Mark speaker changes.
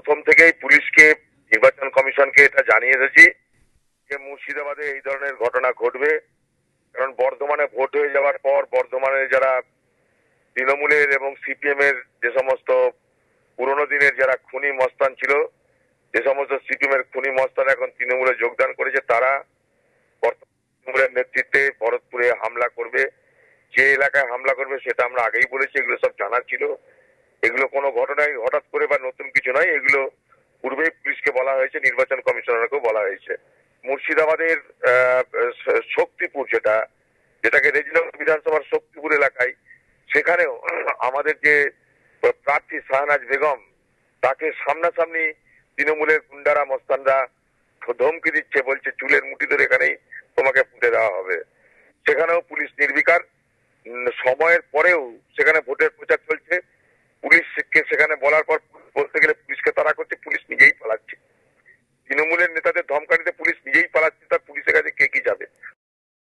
Speaker 1: প্রথম থেকেই পুলিশকে, নির্বাচন কমিশনকে এটা জানিয়ে এসেছি যে মুর্শিদাবাদে এই ধরনের ঘটনা ঘটবে। কারণ বর্ধমানে ভোট হয়ে যাওয়ার পর বর্ধমানে যারা তৃণমূলের এবং সিপিএম এর যে সমস্ত পুরনো দিনের যারা খুনি মস্তান ছিল, যে সমস্ত সিপিএম এর খুনি মস্তান এখন তৃণমূলে যোগদান করেছে, তারা তৃণমূলের নেতৃত্বে ভরতপুরে হামলা করবে। যে এলাকায় হামলা করবে সেটা আমরা আগেই বলেছি, এগুলো সব জানা ছিল। এগুলো কোনো ঘটনাই হঠাৎ করে বা নতুন কিছু নয়, এগুলো পূর্বেই পুলিশকে বলা হয়েছে, নির্বাচন কমিশনারকেও বলা হয়েছে। মুর্শিদাবাদের শক্তিপুর, যেটাকে রেজিনগর বিধানসভার শক্তিপুর এলাকায়, সেখানেও আমাদের যে প্রার্থী শাহনাজ বেগম, তাকে সামনাসামনি তৃণমূলের গুন্ডারা মস্তানরা ধমকি দিচ্ছে, বলছে চুলের মুঠি ধরে এখানেই তোমাকে পুঁতে দেওয়া হবে। সেখানেও পুলিশ নির্বিকার। সময়ের পরেও সেখানে ভোটের প্রচার চলছে, পুলিশকে সেখানে বলার পর